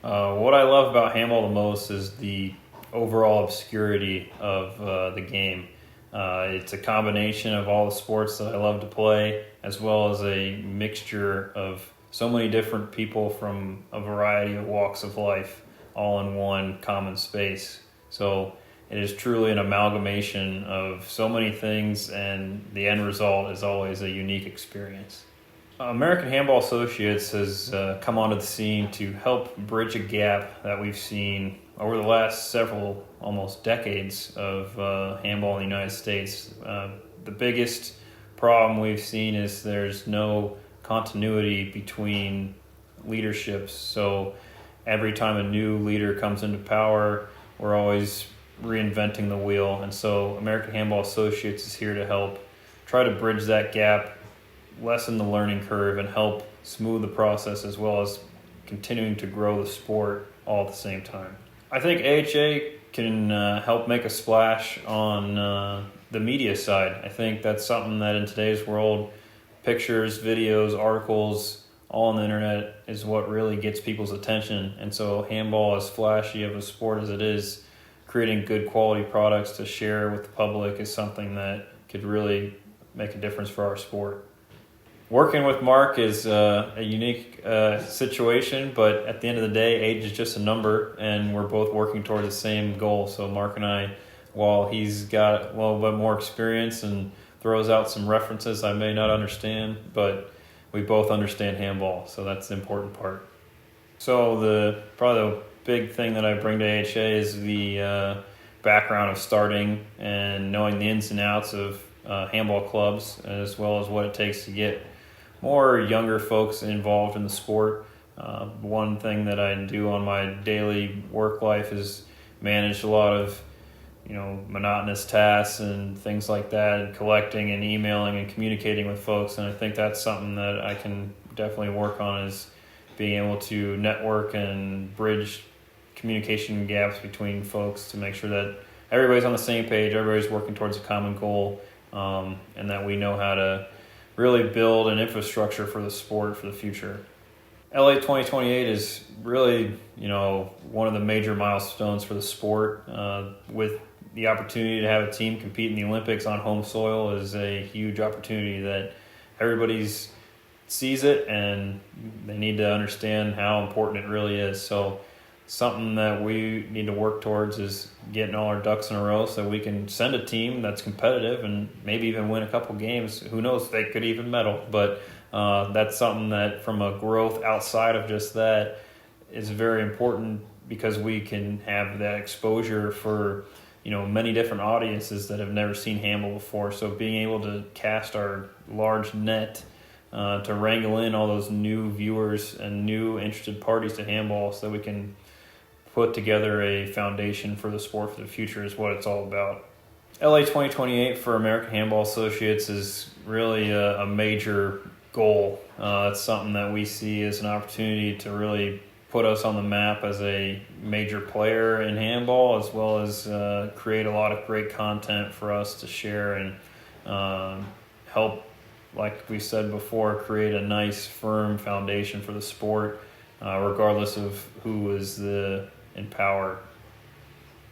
What I love about handball the most is the overall obscurity of the game. It's a combination of all the sports that I love to play, as well as a mixture of so many different people from a variety of walks of life, all in one common space. So it is truly an amalgamation of so many things, and the end result is always a unique experience. American Handball Associates has come onto the scene to help bridge a gap that we've seen over the last several, almost decades of handball in the United States. The biggest problem we've seen is there's no continuity between leaderships. So every time a new leader comes into power, we're always reinventing the wheel. And so American Handball Associates is here to help try to bridge that gap, lessen the learning curve, and help smooth the process, as well as continuing to grow the sport all at the same time. I think AHA can help make a splash on the media side. I think that's something that in today's world, pictures, videos, articles, all on the internet is what really gets people's attention. And so handball, as flashy of a sport as it is, creating good quality products to share with the public is something that could really make a difference for our sport. Working with Mark is a unique situation, but at the end of the day, age is just a number, and we're both working toward the same goal. So Mark and I, while he's got a little bit more experience and throws out some references I may not understand, but we both understand handball, so that's the important part. So probably the big thing that I bring to AHA is the background of starting and knowing the ins and outs of handball clubs, as well as what it takes to get more younger folks involved in the sport. One thing that I do on my daily work life is manage a lot of monotonous tasks and things like that, and collecting and emailing and communicating with folks. And I think that's something that I can definitely work on, is being able to network and bridge communication gaps between folks to make sure that everybody's on the same page, everybody's working towards a common goal, and that we know how to really build an infrastructure for the sport for the future. LA 2028 is really, one of the major milestones for the sport. With the opportunity to have a team compete in the Olympics on home soil is a huge opportunity that everybody sees it, and they need to understand how important it really is. So something that we need to work towards is getting all our ducks in a row so we can send a team that's competitive and maybe even win a couple games. Who knows, they could even medal. But that's something that, from a growth outside of just that, is very important, because we can have that exposure for many different audiences that have never seen handball before. So being able to cast our large net to wrangle in all those new viewers and new interested parties to handball, so that we can put together a foundation for the sport for the future, is what it's all about. LA 2028 for American Handball Associates is really a major goal. It's something that we see as an opportunity to really put us on the map as a major player in handball, as well as create a lot of great content for us to share and help, like we said before, create a nice, firm foundation for the sport, regardless of who is in power.